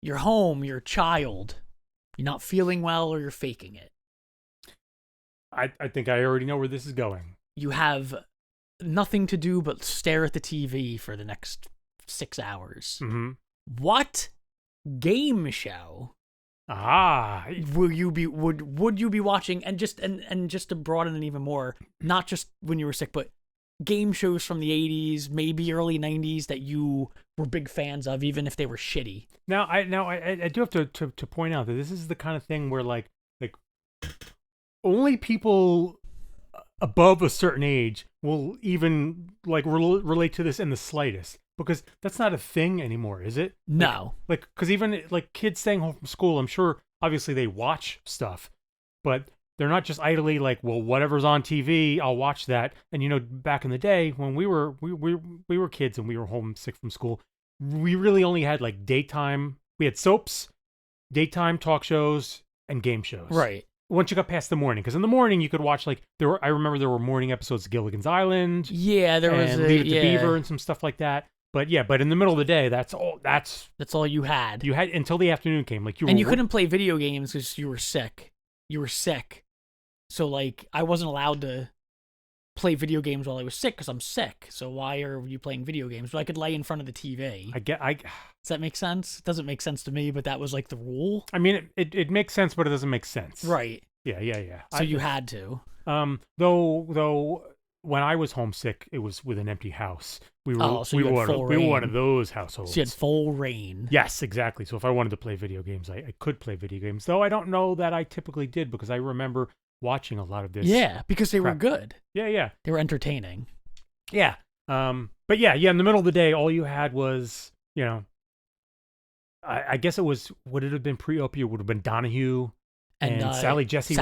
You're home, you're a child. You're not feeling well or you're faking it. I think I already know where this is going. You have nothing to do but stare at the TV for the next 6 hours. Mm-hmm. What game show would you be watching? And just to broaden it even more, not just when you were sick, but game shows from the 80s, maybe early 90s that you were big fans of, even if they were shitty. Now I do have to point out that this is the kind of thing where like only people above a certain age will even like relate to this in the slightest, because that's not a thing anymore, is it? No. Like, because even like kids staying home from school, I'm sure obviously they watch stuff, but they're not just idly like, well, whatever's on TV, I'll watch that. And you know, back in the day when we were kids and we were homesick from school, we really only had like daytime. We had soaps, daytime talk shows, and game shows. Right. Once you got past the morning, because in the morning you could watch like I remember there were morning episodes of Gilligan's Island. Yeah, there was Leave It to Beaver and some stuff like that. But yeah, but in the middle of the day, that's all you had. You had until the afternoon came. Like you couldn't play video games because you were sick. So like I wasn't allowed to play video games while I was sick because I'm sick. So why are you playing video games? But I could lay in front of the TV. Does that make sense? It doesn't make sense to me, but that was like the rule. I mean, it makes sense, but it doesn't make sense. Right. Yeah. So you had to. Though when I was homesick, it was with an empty house. We were one of those households. So you had full reign. Yes, exactly. So if I wanted to play video games, I could play video games. Though I don't know that I typically did, because I remember watching a lot of this. Yeah, because they were good. Yeah. They were entertaining. Yeah. But yeah, in the middle of the day, all you had was, you know, I guess it was, would it have been pre-Opie? It would have been Donahue and Sally Jesse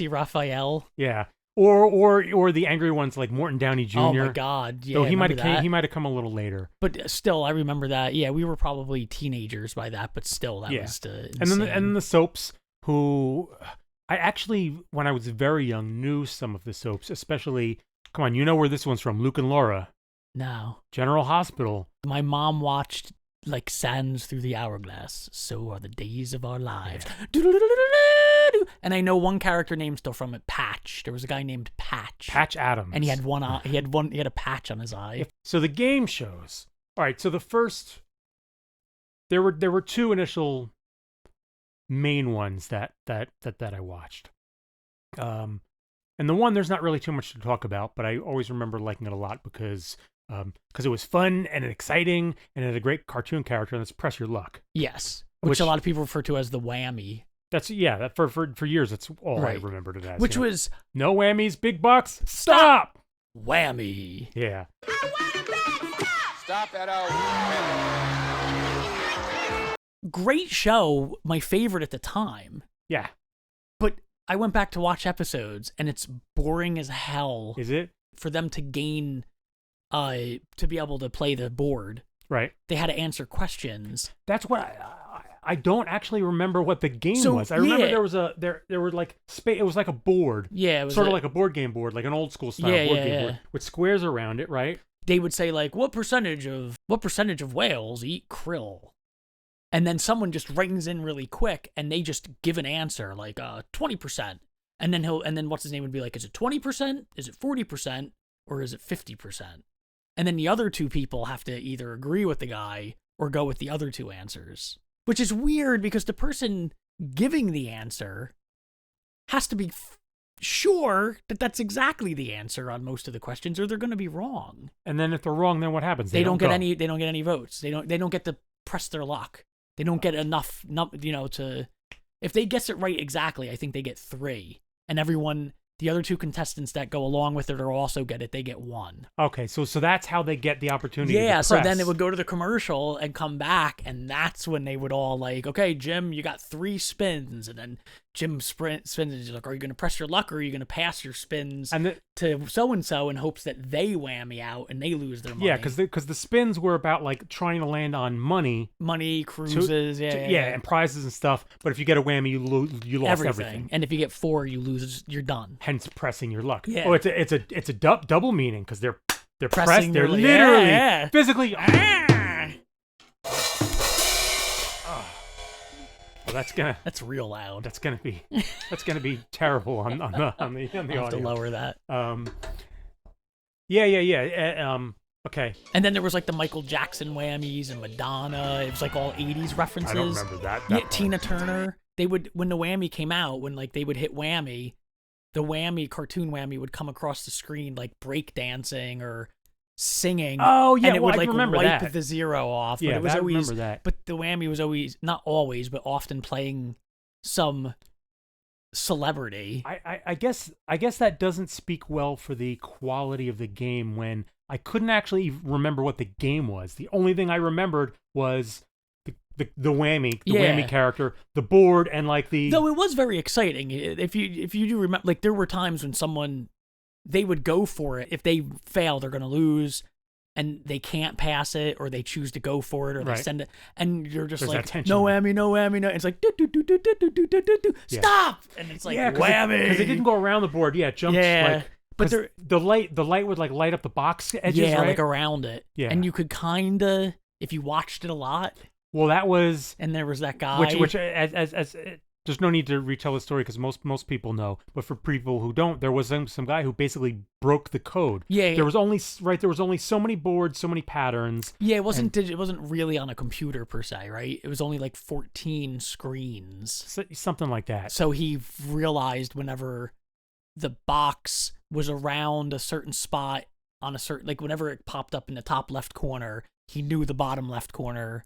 Raphael. Yeah. Or the angry ones like Morton Downey Jr. Oh my God! Yeah, so he might have come a little later. But still, I remember that. Yeah, we were probably teenagers by that, but still, that was insane. And then the soaps. Who I actually, when I was very young, knew some of the soaps. Especially, come on, you know where this one's from? Luke and Laura. No. General Hospital. My mom watched like sands through the hourglass. So are the days of our lives. Yeah. And I know one character name still from it, Patch. There was a guy named Patch. Patch Adams. And he had one eye. He had a patch on his eye. So the game shows. All right, so the first there were two initial main ones that I watched. And the one there's not really too much to talk about, but I always remember liking it a lot because it was fun and exciting and it had a great cartoon character, and that's Press Your Luck. Yes. Which a lot of people refer to as the Whammy. That for years that's all I remembered it as. Which was no whammies, big bucks, stop! Whammy. Yeah. Stop at our great show, my favorite at the time. Yeah. But I went back to watch episodes and it's boring as hell. Is it? For them to gain to be able to play the board. Right. They had to answer questions. That's what I don't actually remember what the game was. I remember there were like it was like a board. Yeah, it was sort of like a board game board, like an old school style board game board with squares around it, right? They would say like, what percentage of whales eat krill? And then someone just rings in really quick and they just give an answer like 20%. And then what's his name would be like, is it 20%? Is it 40%? Or is it 50%? And then the other two people have to either agree with the guy or go with the other two answers. Which is weird because the person giving the answer has to be sure that that's exactly the answer on most of the questions, or they're going to be wrong. And then if they're wrong, then what happens? They don't get any votes. They don't get to press their luck. They don't get enough, to. If they guess it right exactly, I think they get 3, and the other 2 contestants that go along with it or also get it, they get 1. Okay, so that's how they get the opportunity. Yeah, to so press. then it would go to the commercial and come back, and that's when they would all like, okay, Jim, you got 3 spins, and then Jim spins and he's like, are you going to press your luck or are you going to pass your spins to so-and-so in hopes that they whammy out and they lose their money? Yeah, because the spins were about like trying to land on money, cruises, and prizes and stuff. But if you get a whammy, you lost everything. And if you get 4, you lose, you're done. Hence pressing your luck. Yeah. Oh, it's a double meaning because they're pressing. They're literally physically. So that's gonna That's real loud. that's gonna be terrible on the I'll have audio. to lower that. Yeah. Okay. And then there was like the Michael Jackson whammies and Madonna. It was like all 80s references. I don't remember that. Yeah, part. Tina Turner. They would, when the whammy came out, when like they would hit whammy, the whammy, cartoon whammy would come across the screen like break dancing or singing. Oh yeah, and it well, would like I remember wipe that. the zero off. Yeah, but it was I always, remember that. But the whammy was always, not always, but often playing some celebrity. I guess that doesn't speak well for the quality of the game when I couldn't actually remember what the game was. The only thing I remembered was the whammy, whammy character, the board, and like the. Though it was very exciting. If you do remember, like there were times when they would go for it. If they fail, they're going to lose, and they can't pass it, or they choose to go for it, or they send it, and you're just There's like, that no whammy, no whammy, no. It's like do do do do do do do do do do. Stop, and it's like whammy because it didn't go around the board. Yeah, it jumped. Yeah. Like, but the light would like light up the box edges, right? like around it. Yeah. And you could kinda, if you watched it a lot. Well, that was. And there was that guy. Which as there's no need to retell the story because most people know. But for people who don't, there was some guy who basically broke the code. Yeah. There was only so many boards, so many patterns. Yeah, it wasn't really on a computer per se, right? It was only like 14 screens. Something like that. So he realized whenever the box was around a certain spot on a certain, like whenever it popped up in the top left corner, he knew the bottom left corner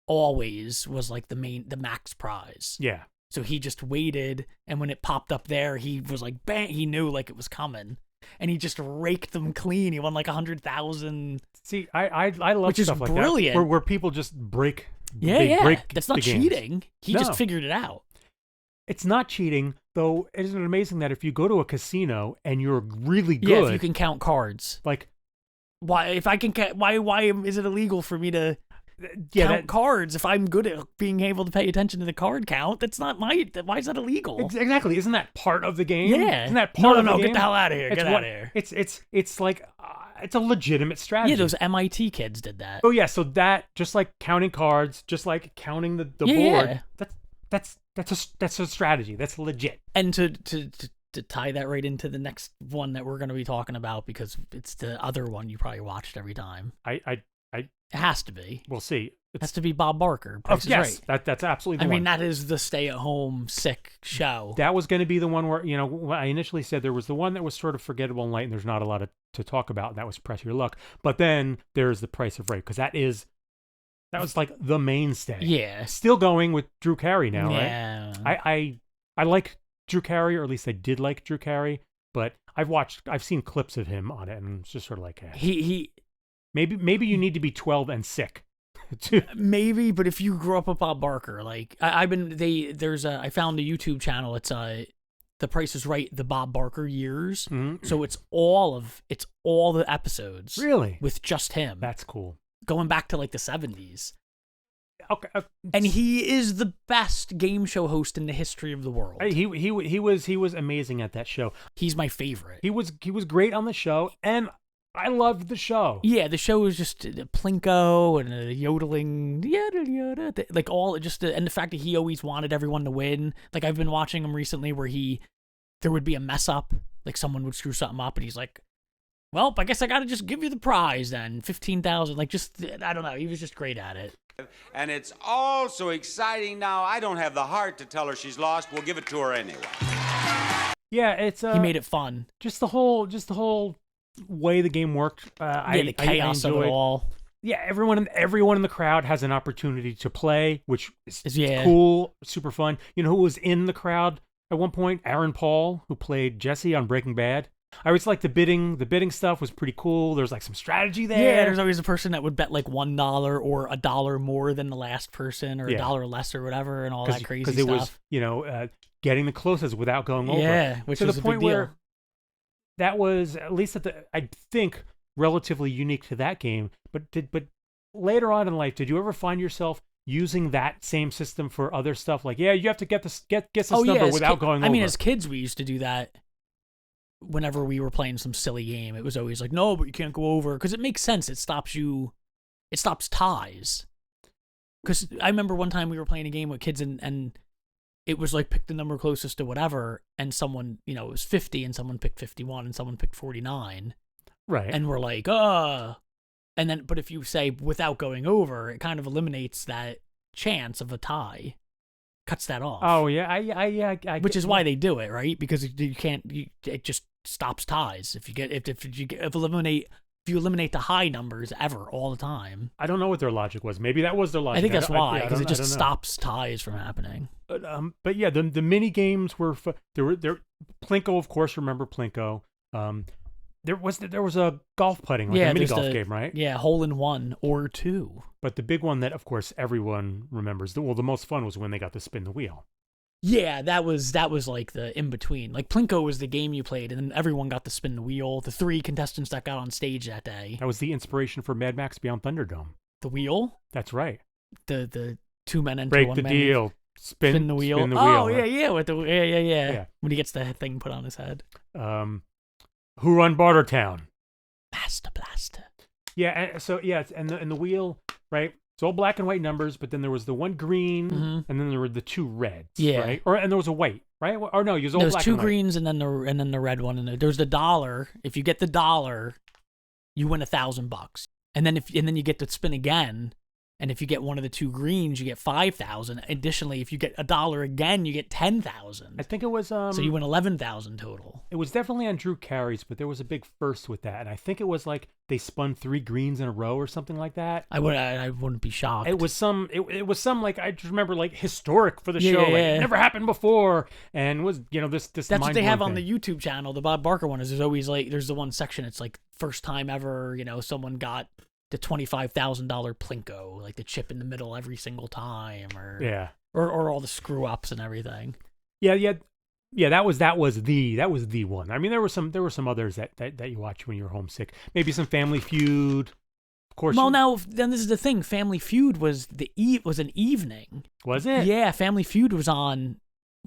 always was like the max prize. Yeah. So he just waited, and when it popped up there, he was like, bang, he knew like it was coming. And he just raked them clean. He won like 100,000. See, I love which stuff is like brilliant. that. Where people just break. Yeah. Break That's not cheating. He just figured it out. It's not cheating, though. Isn't it amazing that if you go to a casino and you're really good, yeah, if you can count cards, like why is it illegal for me to count cards if I'm good at being able to pay attention to the card count? That's not why is that illegal? Exactly. Isn't that part of the game? Yeah. Isn't that part of the game? Get the hell out of here. Get out of here. It's like it's a legitimate strategy. Yeah, those MIT kids did that. Oh yeah, so that just like counting cards, just like counting the board. Yeah. That's a strategy. That's legit. And to tie that right into the next one that we're going to be talking about, because it's the other one you probably watched every time. It has to be. We'll see. It has to be Bob Barker. Oh, yes, right. That's absolutely the one. I mean, that is the stay-at-home sick show. That was going to be the one where, I initially said there was the one that was sort of forgettable and light, and there's not a lot to talk about, and that was Press Your Luck. But then there's The Price of Right, because that was like the mainstay. Yeah. Still going with Drew Carey now, yeah. right? I like Drew Carey, or at least I did like Drew Carey, but I've seen clips of him on it, and it's just sort of like, he maybe you need to be 12 and sick. Maybe, but if you grew up with Bob Barker, like I found a YouTube channel. It's The Price is Right, the Bob Barker years. Mm-hmm. So it's all the episodes. Really? With just him. That's cool. Going back to like the 70s. Okay. And he is the best game show host in the history of the world. He was amazing at that show. He's my favorite. He was great on the show, and I loved the show. Yeah, the show was just a plinko and a yodeling, like all just, and the fact that he always wanted everyone to win. Like I've been watching him recently where there would be a mess up, like someone would screw something up, and he's like, "Well, I guess I got to just give you the prize then, 15,000." Like just, I don't know, he was just great at it. And it's all so exciting now. I don't have the heart to tell her she's lost. We'll give it to her anyway. Yeah, it's he made it fun. Just the whole way the game worked. The chaos of it all. Yeah, everyone in the crowd has an opportunity to play, which is yeah. cool, super fun. You know who was in the crowd at one point? Aaron Paul, who played Jesse on Breaking Bad. I always like the bidding stuff was pretty cool. There's like some strategy there. Yeah, there's always a person that would bet like $1 or $1 more than the last person, or $1 less or whatever, and all that crazy stuff. Because it was, getting the closest without going over. Yeah, which to was the a point big deal. where that was at least I think relatively unique to that game. But later on in life, did you ever find yourself using that same system for other stuff? Like, you have to get this number without going over. I mean, as kids, we used to do that. Whenever we were playing some silly game, it was always like, no, but you can't go over, because it makes sense. It stops ties. Because I remember one time we were playing a game with kids and it was like pick the number closest to whatever, and someone, it was 50 and someone picked 51 and someone picked 49. Right. And we're like, and then, but if you say without going over, it kind of eliminates that chance of a tie, cuts that off. Oh yeah, I which is why they do it, right? Because you can't, it just stops ties. If you eliminate the high numbers ever all the time. I don't know what their logic was. Maybe that was their logic. I think that's why, because it I just don't know. stops ties from happening. But yeah, the mini games were there. Plinko, of course, remember Plinko. There was a golf putting, like a mini golf game, right? Yeah, hole in one or two. But the big one that, of course, everyone remembers. The most fun was when they got to spin the wheel. Yeah, that was like the in between. Like Plinko was the game you played, and then everyone got to spin the wheel. The 3 contestants that got on stage that day. That was the inspiration for Mad Max Beyond Thunderdome. The wheel. That's right. The 2 men enter break 1 the man. deal. Spin the wheel. Spin the wheel. Oh yeah, with the yeah. When he gets the thing put on his head. Who run Bartertown? Master Blaster. Yeah. And the wheel, right? It's all black and white numbers, but then there was the 1 green, and then there were the 2 reds. Yeah. Right. And there was a white, right? Or no, you was all There's black 2 and white. greens and then the red one, and there's the $1. If you get the $1, you win $1,000. And then then you get to spin again. And if you get one of the 2 greens, you get 5,000. Additionally, if you get $1 again, you get 10,000. I think it was so you win 11,000 total. It was definitely on Drew Carey's, but there was a big first with that, and I think it was like they spun 3 greens in a row or something like that. I wouldn't be shocked. It was some like I just remember like historic for the show. Like, it never happened before, and was this. That's what they have on the YouTube channel. The Bob Barker one is there's always like there's the one section. It's like first time ever. Someone got the $25,000 Plinko, like the chip in the middle every single time, or all the screw ups and everything. Yeah. That was the one. I mean, there were some others that you watch when you were homesick. Maybe some Family Feud, of course. Well, now then this is the thing. Family Feud was an evening. Was it? Yeah, Family Feud was on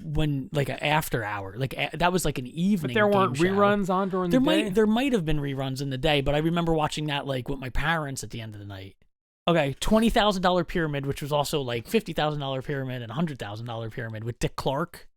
when like an after hour, that was like an evening. But there weren't reruns on during the day. There might have been reruns in the day, but I remember watching that like with my parents at the end of the night. Okay, $20,000 pyramid, which was also like $50,000 pyramid and $100,000 pyramid with Dick Clark.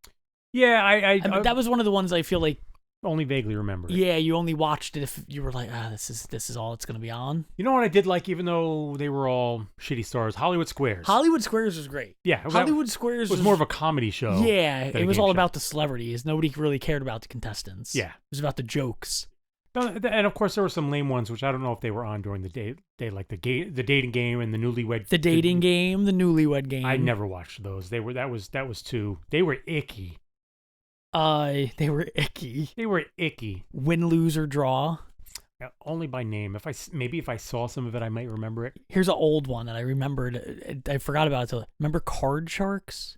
Yeah, I that was one of the ones I feel like only vaguely remember. Yeah, you only watched it if you were like, this is all it's gonna be on. You know what I did like, even though they were all shitty stars? Hollywood Squares. Hollywood Squares was great. Yeah, Hollywood Squares was more of a comedy show. Yeah, it was all about the celebrities. Nobody really cared about the contestants. Yeah, it was about the jokes. And of course, there were some lame ones, which I don't know if they were on during the day, like the dating game and the newlywed. The dating game, the newlywed game. I never watched those. That was too. They were icky. They were icky. They were icky. Win, lose, or draw. Yeah, only by name. If I saw some of it, I might remember it. Here's an old one that I remembered. I forgot about it. Remember Card Sharks?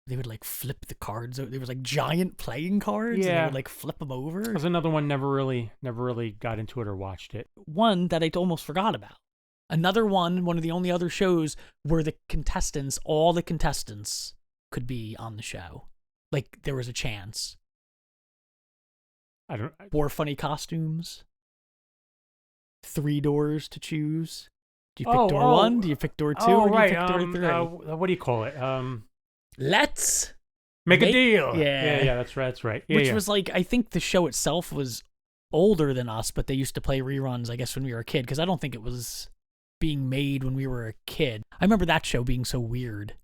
They would like flip the cards. There was like giant playing cards. Yeah. And they would like flip them over. There's another one. Never really got into it or watched it. One that I almost forgot about. Another one of the only other shows where all the contestants could be on the show. Like there was a chance. I don't. Wore funny costumes. 3 doors to choose. Do you pick door 1? Do you pick door 2? Or do you pick door 3? What do you call it? Let's make a deal. Yeah, that's right. Yeah, Which was like, I think the show itself was older than us, but they used to play reruns, I guess, when we were a kid, because I don't think it was being made when we were a kid. I remember that show being so weird.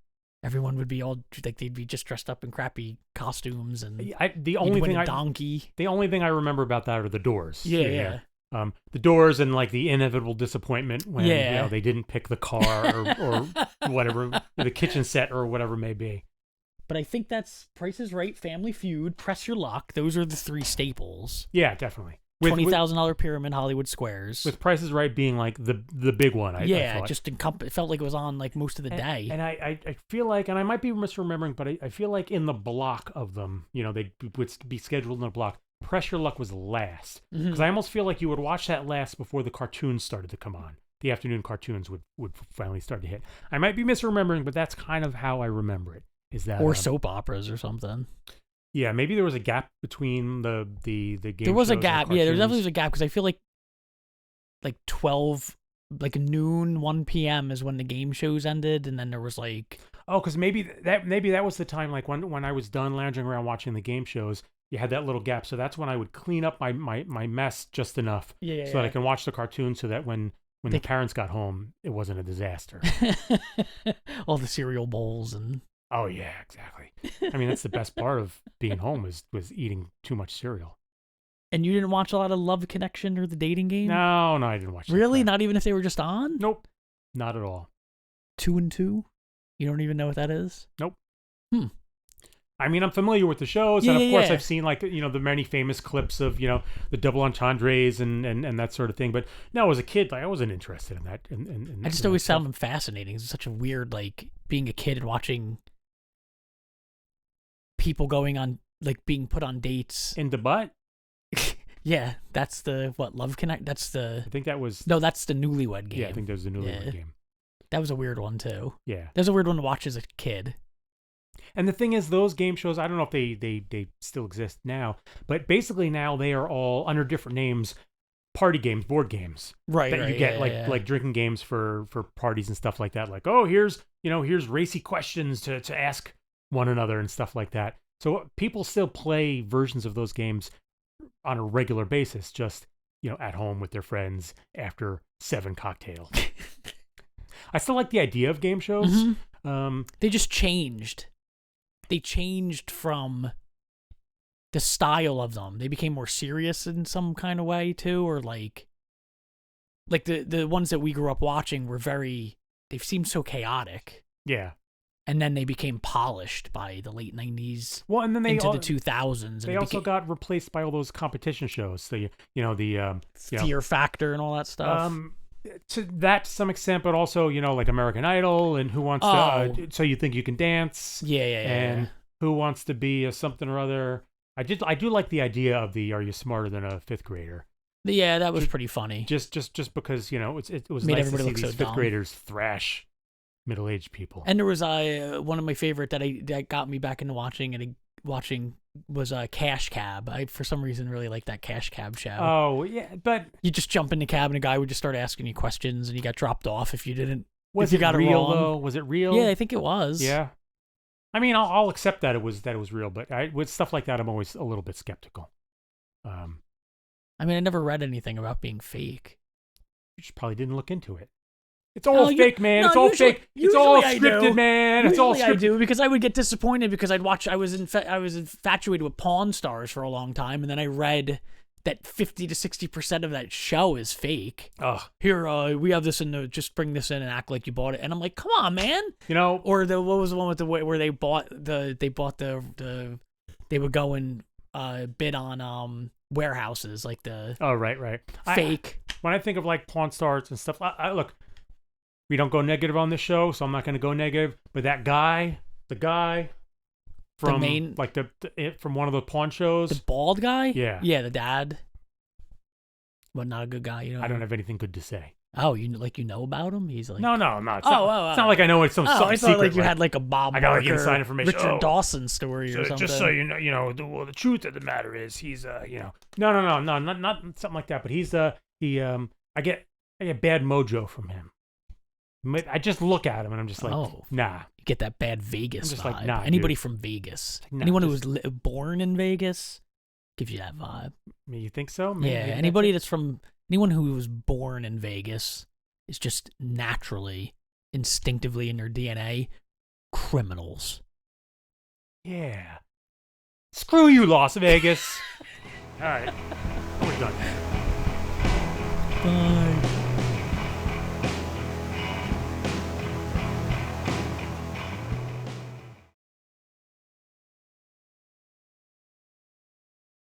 Everyone would be all like they'd be just dressed up in crappy costumes, and the only thing donkey. The only thing I remember about that are the doors. Yeah. The doors and like the inevitable disappointment when they didn't pick the car or whatever, the kitchen set or whatever it may be. But I think that's Price is Right, Family Feud, Press Your Luck. Those are the 3 staples. Yeah, definitely. $20,000 pyramid, Hollywood Squares. With Price is Right being like the big one. I just it felt like it was on like most of the day. And I feel like, and I might be misremembering, but I feel like in the block of them, they would be scheduled in a block. Press Your Luck was last, because I almost feel like you would watch that last before the cartoons started to come on. The afternoon cartoons would finally start to hit. I might be misremembering, but that's kind of how I remember it. Is that or soap operas or something? Yeah, maybe there was a gap between the game. There was a shows gap. And yeah, there definitely was a gap because I feel like 12 like noon, 1 p.m. is when the game shows ended, and then there was like Oh, because maybe that was the time, like when I was done lounging around watching the game shows, you had that little gap. So that's when I would clean up my mess just enough so that I can watch the cartoon, so that when the parents got home, it wasn't a disaster. all the cereal bowls and. Oh yeah, exactly. I mean, that's the best part of being home was eating too much cereal. And you didn't watch a lot of Love Connection or the dating game? No, I didn't watch that. Really? crap. Not even if they were just on? Nope. Not at all. 2 and 2? You don't even know what that is? Nope. Hmm. I mean, I'm familiar with the shows, Yeah, and of course yeah. I've seen, like, the many famous clips of, the double entendres and that sort of thing. But no, as a kid, like, I wasn't interested in that. I just always found them fascinating. It's such a weird, like, being a kid and watching people going on, like, being put on dates. In the butt? Yeah, that's the, Love Connect? That's the... I think that was... No, that's the Newlywed Game. Yeah, I think that was the Newlywed Game. That was a weird one, too. Yeah. That was a weird one to watch as a kid. And the thing is, those game shows, I don't know if they still exist now, but basically now they are all under different names, party games, board games. Right, that you get, like drinking games for parties and stuff like that. Like, oh, here's racy questions to ask one another and stuff like that. So people still play versions of those games on a regular basis, just, at home with their friends after 7 cocktails. I still like the idea of game shows. Mm-hmm. They just changed. They changed from the style of them. They became more serious in some kind of way too, or like the ones that we grew up watching were they seemed so chaotic. Yeah. And then they became polished by the late 90s. Well, and then into the 2000s. They also got replaced by all those competition shows. So the Fear Factor and all that stuff. To some extent, but also, like American Idol and Who Wants to, So You Think You Can Dance. Yeah. And Who Wants to Be a Something or Other. I do like the idea of the Are You Smarter Than a Fifth Grader? Yeah, that was pretty funny. Just because, it was Made nice to everybody see look these so fifth dumb. graders thrash middle-aged people. And there was one of my favorite that got me back into watching was Cash Cab. I, for some reason, really like that Cash Cab show. Oh, yeah, but... You just jump in the cab and a guy would just start asking you questions and you got dropped off if you didn't... Was if you it got real, it wrong. though? Was it real? Yeah, I think it was. Yeah. I mean, I'll accept that it was real, but with stuff like that, I'm always a little bit skeptical. I mean, I never read anything about being fake. You just probably didn't look into it. It's all fake, man. It's all fake. It's all scripted, man. It's all scripted. I do, because I would get disappointed because I was infatuated with Pawn Stars for a long time, and then I read that 50 to 60% of that show is fake. Ugh. Here, we have this just bring this in and act like you bought it. And I'm like, come on, man. Or what was the one with where they would go and bid on warehouses, like the right. fake. When I think of like Pawn Stars and stuff, look, we don't go negative on this show, so I'm not going to go negative. But the guy from the main, like from one of the pawn shows, the bald guy, yeah, the dad, but not a good guy. I don't have anything good to say. Oh, you know about him? He's like no. It's not like I know it's some I secret. thought like you had like a Bob. I got like Barker, inside information. Richard Dawson story or something. Just so you know, the truth of the matter is he's no, not something like that. But he's I get bad mojo from him. I just look at him and I'm just like, nah. You get that bad Vegas I'm just vibe. like, nah. Anybody dude. from Vegas, Nah, anyone who was born in Vegas, gives you that vibe. You think so? Maybe anyone who was born in Vegas is just naturally, instinctively in their DNA, criminals. Yeah. Screw you, Las Vegas. All right. We're done. Bye.